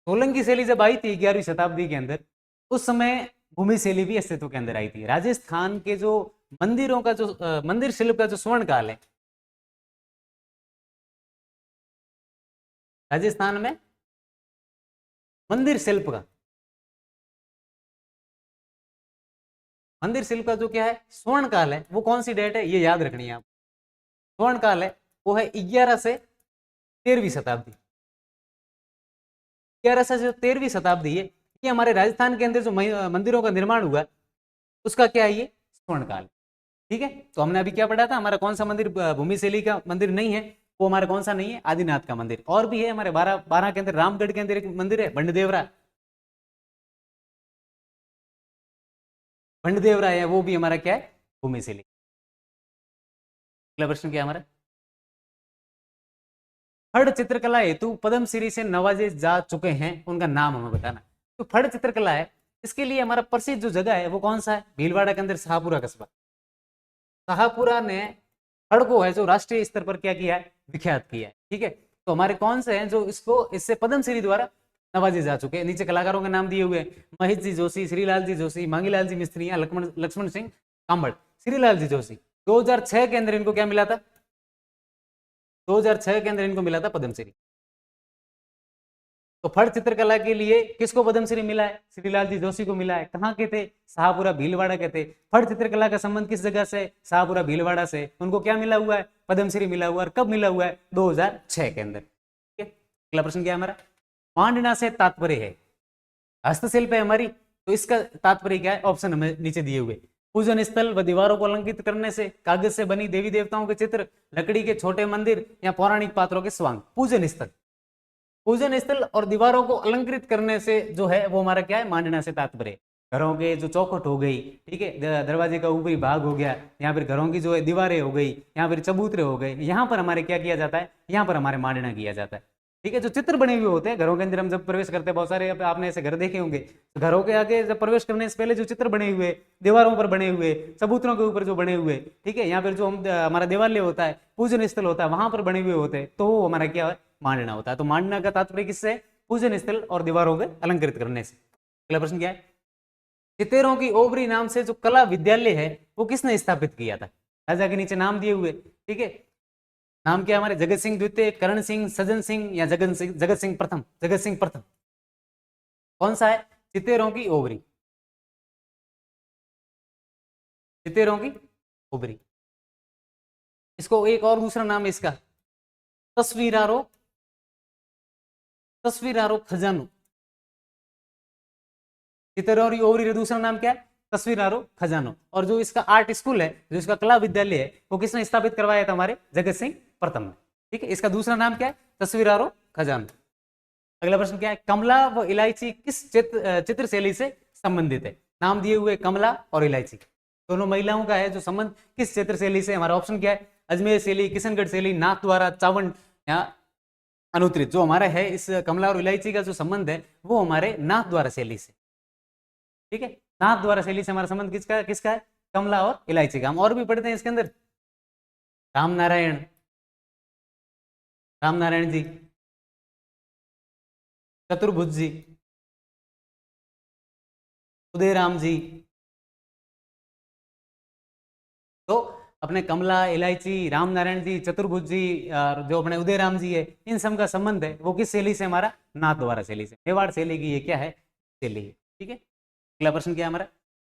Speaker 1: सोलंकी शैली जब आई थी 11वीं शताब्दी के अंदर उस समय भूमि शैली भी अस्तित्व के अंदर आई थी। राजस्थान के जो मंदिरों का जो मंदिर शिल्प का जो स्वर्ण काल है राजस्थान में मंदिर शिल्प का, मंदिर शिल्प का जो क्या है स्वर्ण काल है वो कौन सी डेट है ये याद रखनी है आप। स्वर्ण काल है वो है 11 से 13वीं शताब्दी। 11 से जो 13वीं शताब्दी है ये हमारे राजस्थान के अंदर जो मंदिरों का निर्माण हुआ उसका क्या है ये स्वर्ण काल, ठीक है। तो हमने अभी क्या पढ़ा था, हमारा कौन सा मंदिर भूमि शैली का मंदिर नहीं है, वो हमारा कौन सा नहीं है, आदिनाथ का मंदिर। और भी है हमारे 12 के अंदर, रामगढ़ के अंदर एक मंदिर है बंडदेवरा, बंडदेवरा है वो भी हमारा क्या है भूमि शैली। अगला प्रश्न क्या है हमारा, फड़ चित्रकला हेतु पद्मश्री से नवाजे जा चुके हैं उनका नाम हमें बताना। तो फड़ चित्रकला है इसके लिए हमारा प्रसिद्ध जो जगह है वो कौन सा है, भीलवाड़ा के अंदर शाहपुरा कस्बा। शाहपुरा ने फड़ को है जो राष्ट्रीय स्तर पर क्या किया है विख्यात किया है, ठीक है। तो हमारे कौन से हैं जो इसको इससे पद्मश्री द्वारा नवाजे जा चुके हैं। नीचे कलाकारों के नाम दिए हुए हैं, महेश जी जोशी, श्रीलाल जी जोशी, मांगीलाल जी मिस्त्री या लक्ष्मण सिंह कांबड़। श्रीलाल जी जोशी 2006 के अंदर इनको क्या मिला था, 2006 के अंदर इनको मिला था पद्मश्री। तो फड़ चित्रकला के लिए किसको पद्मश्री मिला है, श्रीलाल जी जोशी को मिला है। कहाँ के थे, शाहपुरा भीलवाड़ा के थे। फड़ चित्रकला का संबंध किस जगह से, शाहपुरा भीलवाड़ा से। उनको क्या मिला हुआ है, पद्मश्री मिला हुआ है। और कब मिला हुआ है, 2006 के अंदर, ठीक है। अगला प्रश्न क्या है हमारा, मांडना से तात्पर्य है, हस्तशिल्प है हमारी, तो इसका तात्पर्य क्या है, ऑप्शन हमें नीचे दिए हुए। पूजन स्थल व दीवारों को अलंकृत करने से, कागज से बनी देवी देवताओं के चित्र, लकड़ी के छोटे मंदिर या पौराणिक पात्रों के स्वांग। पूजन स्थल, पूजन स्थल और दीवारों को अलंकृत करने से जो है वो हमारा क्या है मांडना से तात्पर्य। घरों के जो चौखट हो गई, ठीक है, दरवाजे का ऊपरी भाग हो गया, यहाँ फिर घरों की जो है दीवारें हो गई, यहाँ फिर चबूतरे हो गए, यहाँ पर हमारे क्या किया जाता है, यहाँ पर हमारे मांडना किया जाता है, ठीक है। जो चित्र बने हुए होते हैं घरों के अंदर, हम जब प्रवेश करते हैं, बहुत सारे आपने ऐसे घर देखे होंगे, तो घरों के आगे जब प्रवेश करने से पहले जो चित्र बने हुए, दीवारों पर बने हुए, चबूतरों के ऊपर जो बने हुए, ठीक है, यहाँ पर जो हम हमारा देवालय होता है, पूजन स्थल होता है, वहां पर बने हुए होते हैं, तो वो हमारा क्या है मांडना होता है। तो मांडना का तात्पर्य किससे, पूजन स्थल और दीवारों के अलंकृत करने से। अगला प्रश्न क्या है, चितेरों की ओबरी नाम से जो कला विद्यालय है वो किसने स्थापित किया था। राजा के नीचे नाम दिए हुए, ठीक है। नाम क्या हमारे, जगत सिंह द्वितीय, करण सिंह, सज्जन सिंह या जगत सिंह प्रथम। जगत सिंह प्रथम। कौन सा है, चितेरों की ओबरी, चितेरों की ओबरी। इसको एक और दूसरा नाम है इसका, तस्वीरारो, तस्वीरारो खजानो, चितरौरी ओवरी दूसरा नाम क्या है? तस्वीरारो खजानो। और जो इसका आर्ट स्कूल है, जो इसका कला विद्यालय है, वो किसने स्थापित करवाया था? हमारे जगत सिंह प्रथम ने। ठीक है, इसका दूसरा नाम क्या है? तस्वीरारो खजानो। अगला प्रश्न क्या है? कमला व इलायची किस चित्र शैली से संबंधित है? नाम दिए हुए कमला और इलायची दोनों महिलाओं का है जो संबंध किस चित्र शैली से? हमारा ऑप्शन क्या है? अजमेर शैली, किशनगढ़ शैली, नाथ द्वारा, चावंड या अनुत्तरित। जो हमारा है इस कमला और इलायची का जो संबंध है वो हमारे नाथ द्वारा शैली से। ठीक है, नाथ द्वारा शैली से हमारा संबंध किसका किसका है? कमला और इलायची का। हम और भी पढ़ते हैं इसके अंदर। रामनारायण, रामनारायण जी, चतुर्भुज जी, उदयराम जी। तो अपने कमला, इलायची, रामनारायण जी, चतुर्भुज जी और जो अपने उदयराम जी है, इन सब का संबंध है वो किस शैली से? हमारा नाथ द्वारा शैली से। मेवाड़ शैली की ये क्या है? शैली है। ठीक है, अगला प्रश्न क्या है हमारा?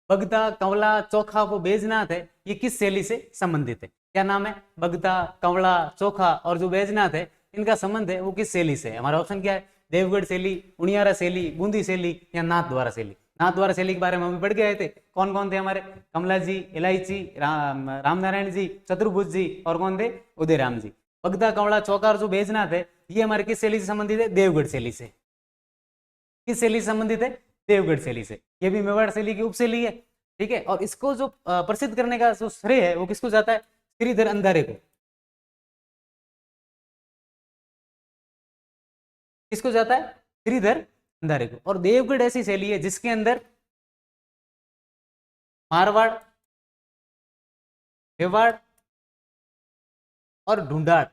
Speaker 1: बगदा, कंवला, चोखा वो बैजनाथ है, ये किस शैली से संबंधित है? क्या नाम है? बगदा, कंवला, चोखा और जो बैजनाथ है, इनका संबंध है वो किस शैली से? हमारा ऑप्शन क्या है? देवगढ़ शैली, उनियारा शैली, बूंदी शैली या नाथ द्वारा शैली। नाथ द्वारा शैली के बारे में हम पढ़ के आए थे। कौन कौन थे हमारे? कमला जी, इलायची, रामनारायण जी, चतुर्भुज जी और कौन थे? उदयराम जी। बगदा, कंवला, चौका और जो बैजनाथ है, ये हमारे किस शैली से संबंधित है? देवगढ़ शैली से। किस शैली से संबंधित है? देवगढ़ शैली से। ये भी मेवाड़ शैली की उपशैली है। ठीक है, और इसको जो प्रसिद्ध करने का जो श्रेय है वो किसको जाता है? श्रीधर अंधारे को। किसको जाता है? श्रीधर अंधारे को। और देवगढ़ ऐसी शैली है जिसके अंदर मारवाड़, मेवाड़ और ढूंढाड़,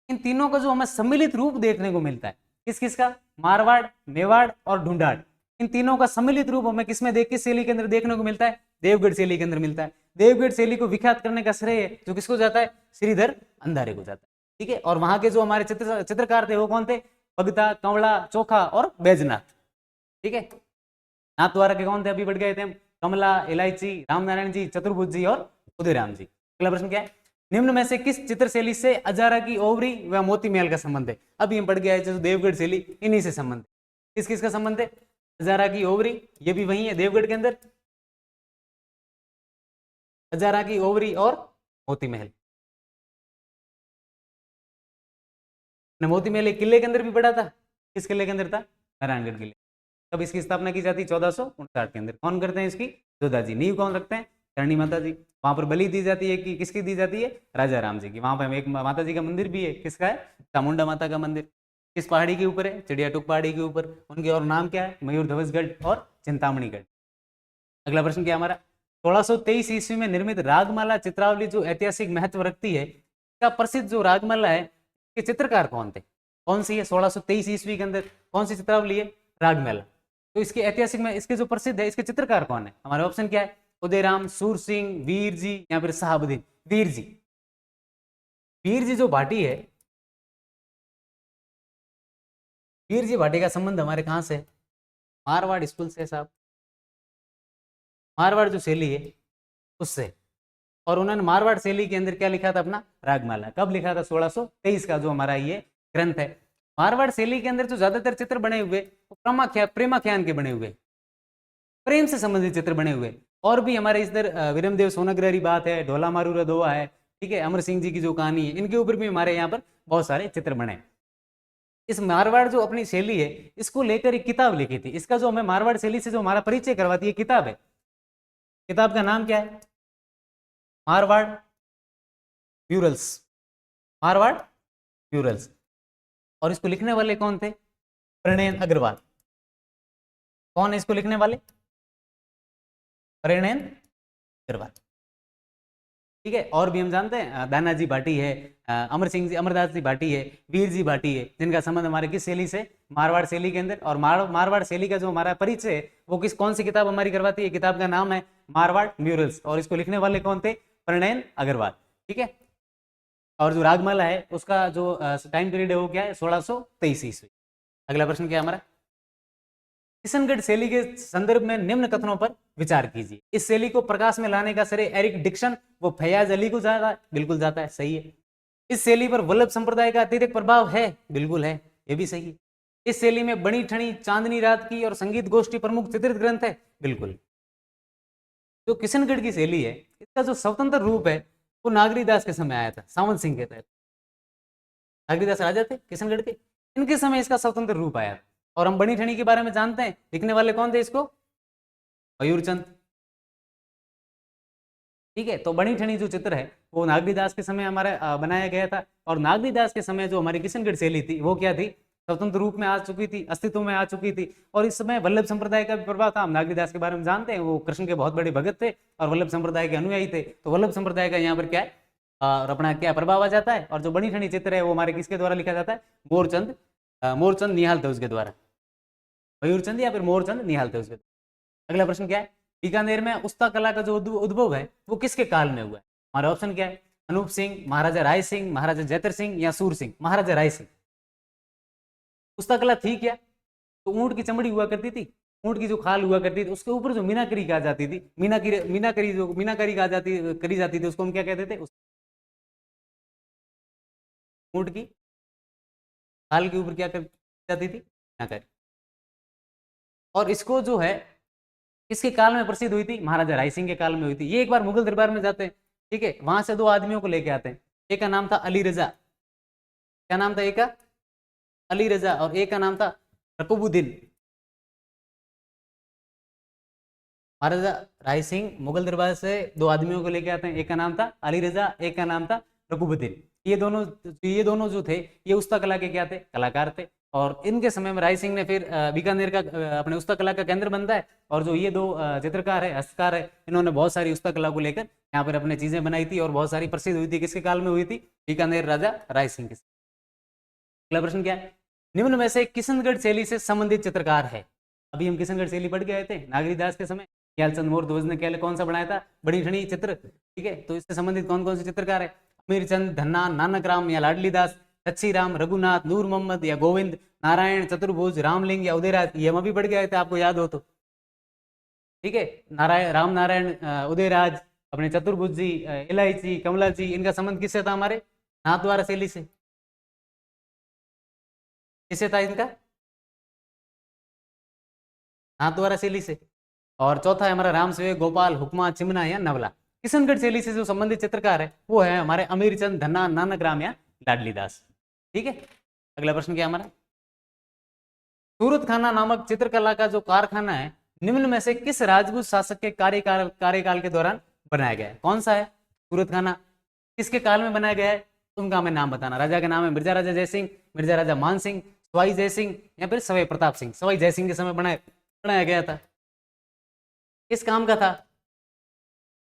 Speaker 1: इन तीनों का जो हमें सम्मिलित रूप देखने को मिलता है। किस किस का? मारवाड़, मेवाड़ और ढूंढाड़। इन तीनों का सम्मिलित रूप हमें किसमें किस शैली के अंदर देखने को मिलता है? देवगढ़ शैली के अंदर मिलता है। देवगढ़ शैली को विख्यात करने का श्रेय जो किसको जाता है? श्रीधर अंधारे को जाता है। ठीक है, और वहां के जो हमारे चित्रकार थे वो कौन थे? बगदा, कंवला, चोखा और बैजनाथ। ठीक है, नाथ द्वारा के कौन थे? अभी बढ़ गए थे हम। कमला, इलायची, रामनारायण जी, चतुर्भुज जी और उदयराम जी। अगला प्रश्न क्या है? निम्न में से किस चित्र शैली से अजारा की ओवरी व मोती महल का संबंध है? अभी हम पढ़ गया है जो देवगढ़ शैली, इन्हीं से संबंध है। किस किस का संबंध है? अजारा की ओवरी, ये भी वही है देवगढ़ के अंदर। अजारा की ओवरी और मोती महल। मोती महल एक किले के अंदर भी पड़ा था। किस किले के अंदर था? नारायणगढ़ किले। कब इसकी स्थापना की जाती? 1459 के अंदर। कौन करते हैं इसकी? जोधा जी। नींव कौन रखते हैं? करणी माता जी। वहां पर बलि दी जाती है कि किसकी दी जाती है? राजा राम जी की। वहां पर एक माता जी का मंदिर भी है। किसका है? चामुंडा माता का मंदिर। किस पहाड़ी के ऊपर है? चिड़ियाटुक पहाड़ी के ऊपर। उनके और नाम क्या है? मयूर ध्वजगढ़ और चिंतामणिगढ़। अगला प्रश्न क्या हमारा? 1623 ईस्वी में निर्मित रागमाला चित्रावली जो ऐतिहासिक महत्व रखती है, का प्रसिद्ध जो रागमाला है के चित्रकार कौन थे? कौन सी है? 1623 ईस्वी के अंदर कौन सी चित्रावली है? रागमाला। तो इसके ऐतिहासिक में इसके जो प्रसिद्ध है, इसके चित्रकार कौन है? हमारा ऑप्शन क्या है? उदयराम, सूरसिंह, वीर जी या फिर शहाबुद्दीन। वीर जी। वीर जी जो भाटी है, वीर जी भाटी का संबंध हमारे कहां से है? मारवाड़ स्कूल से साहब। मारवाड़ जो शैली है उससे। और उन्होंने मारवाड़ शैली के अंदर क्या लिखा था? अपना रागमाला। कब लिखा था? 1623 का जो हमारा ये ग्रंथ है। मारवाड़ शैली के अंदर जो ज्यादातर चित्र बने हुए वो प्रेमाख्यान के बने हुए, प्रेम से संबंधित चित्र बने हुए। और भी हमारे इधर विरमदेव सोनग्रहरी बात है, ढोला मारू रदोआ है, ठीक है, अमर सिंह जी की जो कहानी है, इनके ऊपर भी हमारे यहाँ पर बहुत सारे चित्र बने। इस मारवाड़ जो अपनी शैली है इसको लेकर एक किताब लिखी थी। इसका जो हमें मारवाड़ शैली से जो हमारा परिचय करवाती है किताब है, किताब का नाम क्या है? मारवाड़ म्यूरल्स। मारवाड़ म्यूरल्स। और इसको लिखने वाले कौन थे? प्रणयन अग्रवाल। कौन है इसको लिखने वाले? प्रणयन अग्रवाल। ठीक है, और भी हम जानते हैं दानाजी भाटी है, अमर सिंह जी, अमरदास जी भाटी है, वीर जी भाटी है, जिनका संबंध हमारे किस शैली से? मारवाड़ शैली के अंदर। और मारवाड़ शैली का जो हमारा परिचय है वो कौन सी किताब हमारी करवाती है? किताब का नाम है मारवाड़ म्यूरल्स। और इसको लिखने वाले कौन थे? प्रणयन अग्रवाल। ठीक है, और जो रागमाला है उसका जो टाइम पीरियड है वो क्या है? 1623 ईस्वी। अगला प्रश्न क्या है हमारा? किशनगढ़ शैली के संदर्भ में निम्न कथनों पर विचार कीजिए। इस शैली को प्रकाश में लाने का श्रेय एरिक डिक्सन वो फैयाज अली को जाता है। बिल्कुल जाता है, सही है। इस शैली पर वल्लभ संप्रदाय का अत्यधिक प्रभाव है। बिल्कुल है, ये भी सही है। इस शैली में बनी ठनी, चांदनी रात की और संगीत गोष्ठी प्रमुख चित्रित ग्रंथ है। बिल्कुल। जो किशनगढ़ की शैली है, इसका जो स्वतंत्र रूप है वो नागरीदास के समय आया था, सावंत सिंह के तहत। नागरीदास राजा थे किशनगढ़ के, इनके समय इसका स्वतंत्र रूप आया। और हम बनी ठनी के बारे में जानते हैं, लिखने वाले कौन थे इसको? मयूरचंद। ठीक है, तो बनी ठनी जो चित्र है वो नागरीदास के समय हमारा बनाया गया था। और नागरीदास के समय जो हमारी किशनगढ़ शैली थी वो क्या थी? स्वतंत्र रूप में आ चुकी थी, अस्तित्व में आ चुकी थी। और इस समय वल्लभ संप्रदाय का भी प्रभाव था। हम नागरीदास के बारे में जानते हैं, वो कृष्ण के बहुत बड़े भगत थे और वल्लभ संप्रदाय के अनुयायी थे। तो वल्लभ संप्रदाय का यहाँ पर क्या है, और अपना क्या प्रभाव आ जाता है। और जो बनी ठनी चित्र है वो हमारे किसके द्वारा लिखा जाता है? मोरचंद, मोरचंद निहाल थे उसके द्वारा। मयूरचंद या फिर मोरचंद निहाल थे उसके द्वारा। अगला प्रश्न क्या है? बीकानेर में उस्ता कला का जो उद्भव है वो किसके काल में हुआ है? हमारा ऑप्शन क्या है? अनूप सिंह, महाराजा राय सिंह, महाराजा जैतर सिंह या सूर सिंह? महाराजा राय सिंह। उस्ता कला थी क्या? तो ऊंट की चमड़ी हुआ करती थी, ऊंट की जो खाल हुआ करती थी उसके ऊपर जो मीनाकरी कहा जाती थी, मीनाकरी जो मीनाकरी करी जाती थी उसको हम क्या कहते थे? ऊंट की खाल के ऊपर क्या कर जाती थी? मीनाकरी। और इसको जो है किसके काल में प्रसिद्ध हुई थी? महाराजा राय सिंह के काल में हुई थी। ये एक बार मुगल दरबार में जाते हैं, ठीक है, वहां से दो आदमियों को लेके आते हैं। एक का नाम था अली रजा, क्या नाम था? एक का अली रजा और एक का नाम था रकुबुद्दीन। महाराजा राय सिंह मुगल दरबार से दो आदमियों को लेके आते हैं, एक का नाम था अली रजा, एक का नाम था रकुबुद्दीन। ये दोनों जो थे ये उस्ता कला के क्या थे? कलाकार थे। और इनके समय में राय सिंह ने फिर बीकानेर का अपने उस्ता कला का केंद्र बनता है। और जो ये दो चित्रकार है, हस्तकार है, इन्होंने बहुत सारी उस्ता कला को लेकर यहाँ पर अपने चीजें बनाई थी और बहुत सारी प्रसिद्ध हुई थी। किसके काल में हुई थी? बीकानेर राजा राय सिंह के। अगला प्रश्न क्या है? निम्न में से किशनगढ़ शैली से संबंधित चित्रकार है? अभी हम किशनगढ़ शैली पढ़ गए थे नागरीदास के समय। ख्यालचंद मोरध्वज ने क्या कौन सा बनाया था? बड़ी ठनी चित्र। ठीक है, तो इससे संबंधित कौन कौन से चित्रकार है? अमीरचंद, धन्ना, नानक राम या लाडली दास, अच्छी राम, रघुनाथ, नूर मोहम्मद या गोविंद, नारायण, चतुर्भुज, रामलिंग या उदयराज? ये हम अभी पढ़ गए थे, आपको याद हो तो। ठीक है, नारायण, राम नारायण, उदयराज, अपने चतुर्भुज जी, इलायची, कमला जी, इनका संबंध किससे था? हमारे नाथद्वारा शैली से। किससे था इनका? नाथद्वारा शैली से। और चौथा है हमारा राम सेवक, गोपाल, हुक्मा, चिमना या नवला। किशनगढ़ शैली से जो संबंधित चित्रकार है वो है हमारे अमीरचंद, धन्ना, नानक राम या लाडली दास। ठीक है, अगला प्रश्न क्या हमारा? सूरत खाना नामक चित्रकला का जो कारखाना है निम्न में से किस राजपूत शासक के कार्यकाल के दौरान बनाया गया है? कौन सा है सूरत खाना? किसके काल में बनाया गया है? उनका हमें नाम बताना। राजा का नाम है मिर्जा राजा जयसिंह, मिर्जा राजा मान सिंह, सवाई जयसिंह या फिर सवाई प्रताप सिंह? सवाई जयसिंह के समय बनाया गया था। किस काम का था?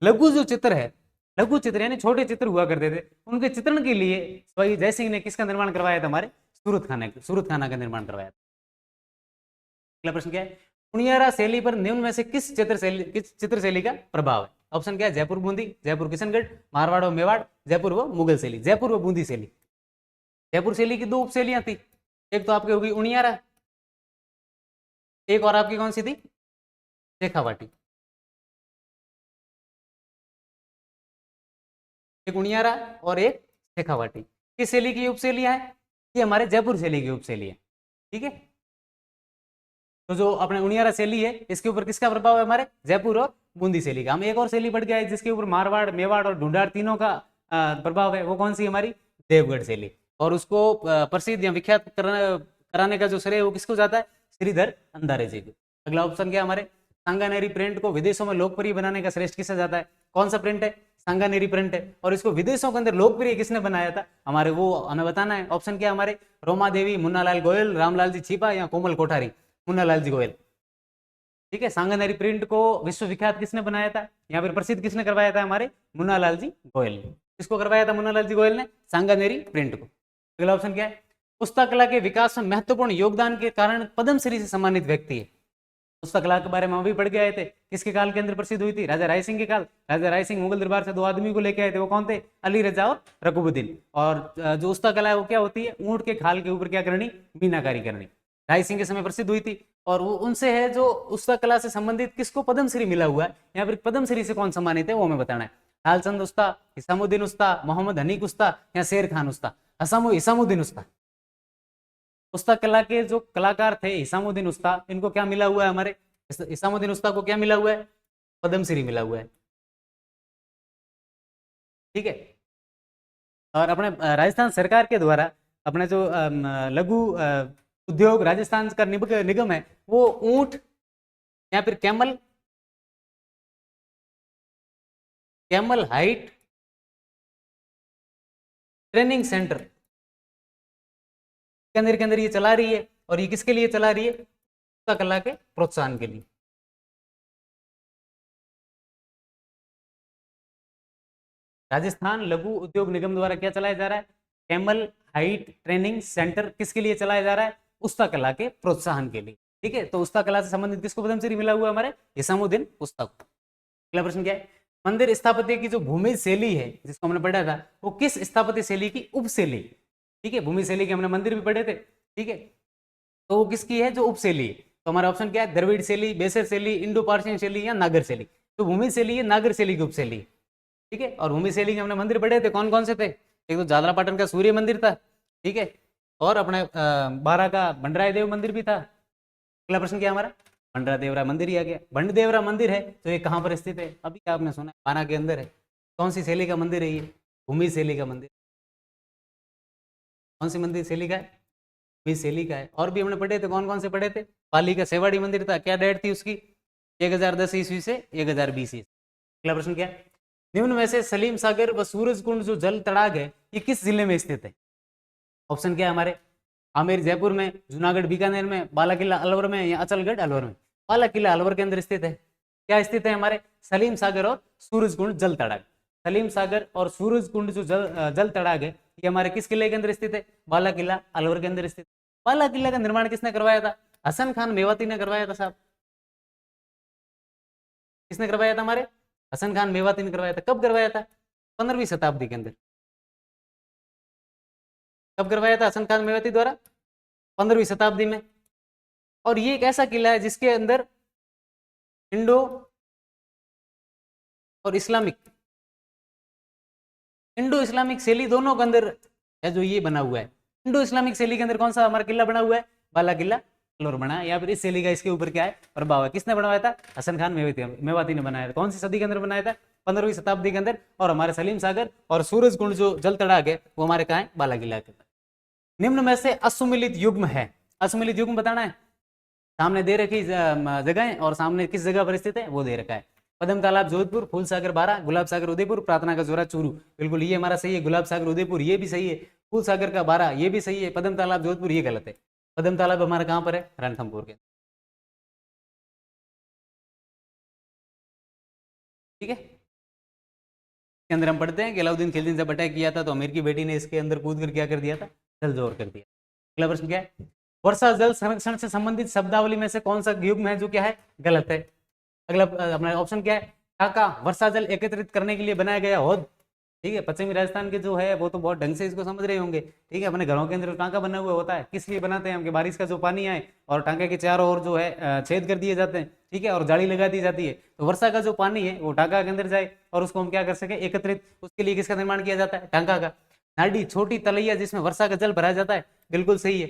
Speaker 1: लघु जो चित्र है, लघु चित्र यानी छोटे चित्र हुआ करते थे, उनके चित्रण के लिए सवाई जयसिंह ने किसका निर्माण करवाया था? हमारे सूरत खाना का निर्माण करवाया था। अगला प्रश्न क्या है? पुनियारा शैली पर निम्न में से किस चित्र शैली का प्रभाव है? ऑप्शन क्या है? जयपुर बूंदी, जयपुर किशनगढ़, मारवाड़ व मेवाड़, जयपुर व मुगल शैली? जयपुर व बूंदी शैली। जयपुर शैली की दो उपशैलियां थी, एक तो आपकी होगी उनियारा, एक और आपकी कौन सी थी? शेखावाटी। एक उनियारा और एक शेखावाटी। किस शैली की उपशैलियां हैं? ये हमारे जयपुर शैली की उपशैली है। ठीक है, तो जो अपने उनियारा शैली है इसके ऊपर किसका प्रभाव है? हमारे जयपुर और बूंदी शैली का। हम एक और शैली बढ़ गया है जिसके ऊपर मारवाड़, मेवाड़ और ढूंढाड़ तीनों का प्रभाव है, वो कौन सी? हमारी देवगढ़ शैली। और उसको प्रसिद्ध या विख्यात कराने का जो श्रेय वो किसको जाता है? श्रीधर अंधारे जी को। अगला ऑप्शन क्या हमारे? सांगानेरी प्रिंट को विदेशों में लोकप्रिय बनाने का श्रेष्ठ किससे जाता है? कौन सा प्रिंट है? सांगानेरी प्रिंट है। और इसको विदेशों के अंदर लोकप्रिय किसने बनाया था? हमारे वो हमें बताना है। ऑप्शन क्या हमारे? रोमा देवी, मुन्नालाल गोयल, रामलाल जी छिपा या कोमल कोठारी? मुन्नालाल जी गोयल। ठीक है, सांगानेरी प्रिंट को विश्वविख्यात किसने बनाया था? यहाँ पर प्रसिद्ध किसने करवाया था? हमारे मुन्नालाल जी गोयल ने। किसको करवाया था मुन्नालाल जी गोयल ने? सांगानेरी प्रिंट को। अगला ऑप्शन क्या है? पुस्तक कला के विकास में महत्वपूर्ण योगदान के कारण पद्मश्री से सम्मानित व्यक्ति है। पुस्तक कला के बारे में अभी पढ़ के आए थे, किसके काल के अंदर प्रसिद्ध हुई थी? राजा राय सिंह के काल। राजा राय सिंह मुगल दरबार से दो आदमी को लेके आए थे, वो कौन थे? अली रजा और रकुबुद्दीन। और जो पुस्तक कला है वो क्या होती है? ऊंट के खाल के ऊपर क्या करनी? मीनाकारी करनी। राय सिंह के समय प्रसिद्ध हुई थी। और वो उनसे है जो पुस्तक कला से संबंधित किसको पद्मश्री मिला हुआ है, या फिर पद्मश्री से कौन सम्मानित है वो हमें बताना है। लालचंद उस्ता, हिसामुद्दीन उस्ता, मोहम्मद हनीक उस्ता या शेर खान उस्ता? हिसामुद्दीन उस्ता। उस्ता कला के जो कलाकार थे हिसामुद्दीन उस्ता, इनको क्या मिला हुआ है, हमारे हिसामुद्दीन उस्ता को क्या मिला हुआ है, पद्मश्री मिला हुआ है। ठीक है। और अपने राजस्थान सरकार के द्वारा अपने जो लघु उद्योग राजस्थान का निगम है, वो ऊंट या फिर camel camel height training centre के अंदर ये चला रही है। और ये किसके लिए चला रही है, उस्ता कला के प्रोत्साहन के लिए। राजस्थान लघु उद्योग निगम द्वारा क्या चलाया जा रहा है, कैमल हाइट ट्रेनिंग सेंटर, किसके लिए चलाया जा रहा है, उस्ता कला के प्रोत्साहन के लिए। ठीक है, तो उस्ता कला से संबंधित किसको पद्मश्री मिला हुआ है, हमारे हिसामुद्दीन उस्ता को। अगला प्रश्न क्या है, मंदिर स्थापत्य की जो भूमि शैली है जिसको हमने पढ़ा था, वो किस स्थापत्य शैली की उपशैली। ठीक है, भूमि शैली के हमने मंदिर भी पढ़े थे। ठीक है, तो वो किसकी है, जो उपशैली है। तो हमारा ऑप्शन क्या है, द्रविड़ शैली, बेसर शैली, इंडो पार्शियन शैली या नागर शैली। तो भूमि शैली है नागर शैली की उपशैली। ठीक है, और भूमि शैली के हमने मंदिर पढ़े थे, कौन कौन से थे, एक तो जादरा का सूर्य मंदिर था। ठीक है, और अपने बारा का भंडराय देव मंदिर भी था। अगला प्रश्न क्या हमारा, भंडरा देवरा मंदिर ही आ गया। भंड देवरा मंदिर है तो ये कहाँ पर स्थित है, अभी आपने सुना बारा के अंदर है। कौन सी शैली का मंदिर है ये, भूमि शैली का मंदिर। कौन सी मंदिर शैली का है, भूमि शैली का है। और भी हमने पढ़े थे, कौन कौन से पढ़े थे, पाली का सेवाड़ी मंदिर था, क्या डेट थी उसकी, 1010 ईस्वी से 1020 ईस्वी। अगला प्रश्न क्या है, निम्न में से सलीम सागर व सूरज कुंड जो जल तड़ाग है, ये किस जिले में स्थित है। ऑप्शन क्या है हमारे, आमेर जयपुर में, जूनागढ़ बीकानेर में, बाला किला अलवर में या अचलगढ़ अलवर में। बाला किला अलवर के अंदर स्थित है। क्या स्थित है हमारे, सलीम सागर और सूरज कुंड जल तड़ाग। सलीम सागर और सूरज कुंड जो जल तड़ाग है, ये हमारे किस किले के अंदर स्थित है, बाला किला अलवर के अंदर स्थित। बाला किला का निर्माण किसने करवाया था, हसन खान मेवाती ने करवाया था साहब। किसने करवाया था, हमारे हसन खान मेवाती ने करवाया था। कब करवाया था, 15वीं शताब्दी के अंदर। कब करवाया था हसन खान मेवाती द्वारा, 15वीं शताब्दी में। और ये एक ऐसा किला है जिसके अंदर इंडो और इंडो इस्लामिक शैली दोनों के अंदर है जो ये बना हुआ है। इंडो इस्लामिक शैली के अंदर कौन सा हमारा किला बना हुआ है, बाला किला अलवर बना है। या फिर इस शैली का इसके ऊपर क्या है प्रभाव है, किसने बनवाया था, हसन खान मेवाती ने बनाया था। कौन सी सदी के अंदर बनाया था, 15वीं शताब्दी के अंदर। और हमारे सलीम सागर और सूरज कुंड जो जल तड़ाग है वो हमारे कहा है, बाला किला के। निम्न में से असुमिलित युग्म है, असुमिलित युग्म बताना है। सामने दे रखी जगह और सामने किस जगह पर स्थित है वो दे रखा है। पदम तालाब जोधपुर, फूल सागर बारा, गुलाब सागर उदयपुर, प्रार्थना का जोरा चूरू। बिल्कुल ये हमारा सही है, गुलाब सागर उदयपुर ये भी सही है, फूल सागर का बारा ये भी सही है, पदम तालाब जोधपुर ये गलत है। पदम तालाब हमारा कहाँ पर है, रणथंभौर के। ठीक है, इसके अंदर हम पढ़ते हैं कि अलाउद्दीन खिलजी जब अटैक किया था तो अमीर की बेटी ने इसके अंदर कूद कर क्या कर दिया था, जल जोर कर दिया। अगला प्रश्न क्या है, वर्षा जल संरक्षण से संबंधित शब्दावली में से कौन सा युग्म है जो क्या है गलत है। अगला अपना ऑप्शन क्या है, टाका वर्षा जल एकत्रित करने के लिए बनाया गया हौद। ठीक है, पश्चिमी राजस्थान के जो है वो तो बहुत ढंग से इसको समझ रहे होंगे। ठीक है, अपने घरों के अंदर टांका बना हुआ होता है, किस लिए बनाते हैं हम, कि बारिश का जो पानी आए और टांके के चारों ओर जो है छेद कर दिए जाते हैं। ठीक है, और जाली लगा दी जाती है तो वर्षा का जो पानी है वो टांका के अंदर जाए और उसको हम क्या कर सके एकत्रित। उसके लिए किसका निर्माण किया जाता है, टांका का। नाडी छोटी तलैया जिसमें वर्षा का जल भरा जाता है, बिल्कुल सही है।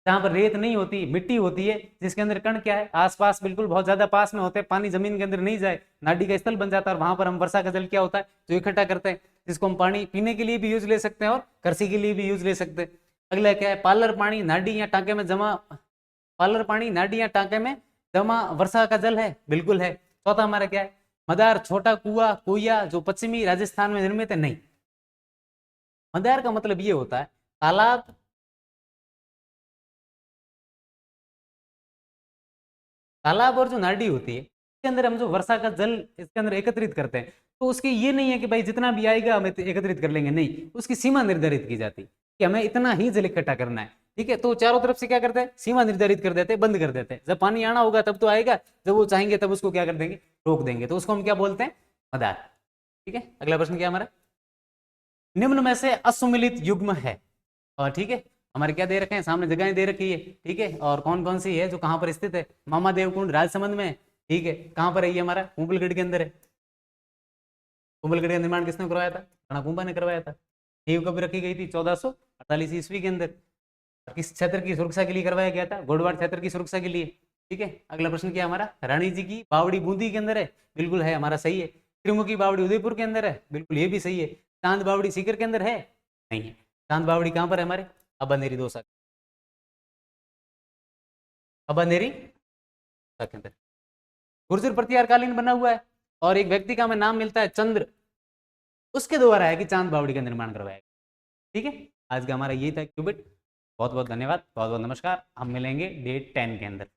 Speaker 1: जहां पर रेत नहीं होती मिट्टी होती है, जिसके अंदर कण क्या है आसपास बिल्कुल बहुत ज्यादा पास में होते हैं, पानी जमीन के अंदर नहीं जाए, नाडी का स्थल बन जाता है और वहां पर हम वर्षा का जल क्या होता है जो इकट्ठा करते हैं, जिसको हम पानी पीने के लिए भी यूज ले सकते हैं और कृषि के लिए भी यूज ले सकते हैं। अगला क्या है, पार्लर पानी नाडी या टांके में जमा, पार्लर पानी नाडी या टांके में जमा वर्षा का जल है, बिल्कुल है। चौथा हमारा क्या है, मदार छोटा कुआ कुइया जो पश्चिमी राजस्थान में निर्मित है, नहीं। मदार का मतलब ये होता है तालाब, तालाब और जो नाडी होती है इसके अंदर हम जो वर्षा का जल इसके अंदर एकत्रित करते हैं, तो उसकी ये नहीं है कि भाई जितना भी आएगा हम एकत्रित कर लेंगे, नहीं, उसकी सीमा निर्धारित की जाती है कि हमें इतना ही जल इकट्ठा करना है। ठीक है, तो चारों तरफ से क्या करते हैं, सीमा निर्धारित कर देते हैं, बंद कर देते हैं। जब पानी आना होगा तब तो आएगा, जब वो चाहेंगे तब उसको क्या कर देंगे, रोक देंगे। तो उसको हम क्या बोलते हैं, मदार। ठीक है, अगला प्रश्न क्या हमारा, निम्न में से असुमिलित युग्म है। और ठीक है, हमारे क्या दे रखे हैं, सामने जगहें दे रखी है। ठीक है, और कौन कौन सी है जो कहाँ पर स्थित है, मामा देव कुंड राजसमंद में है। ठीक है, कहाँ पर है ये हमारा, कुंभलगढ़ के अंदर है। कुंभलगढ़ का निर्माण किसने करवाया था, राणा कुंभा ने करवाया था। नींव कब रखी गई थी, 1448 ईस्वी के अंदर। किस क्षेत्र की सुरक्षा के लिए करवाया गया था? गोडवाड़ क्षेत्र की सुरक्षा के लिए। ठीक है, अगला प्रश्न क्या हमारा? रानी जी की बावड़ी बूंदी के अंदर है, बिल्कुल है, हमारा सही है। त्रिमुखी बावड़ी उदयपुर के अंदर है, बिल्कुल ये भी सही है। चांद बावड़ी सीकर के अंदर है, नहीं है। चांद बावड़ी कहाँ पर है हमारे? अबंधेरी दौसा, अबंधेरी के अंदर। गुर्जर प्रतिहार कालीन बना हुआ है और एक व्यक्ति का हमें नाम मिलता है चंद्र, उसके द्वारा है कि चांद बावड़ी का निर्माण करवाया। ठीक है, आज का हमारा ये था क्यूबिट। बहुत बहुत धन्यवाद, बहुत बहुत नमस्कार। हम मिलेंगे डे 10 के अंदर।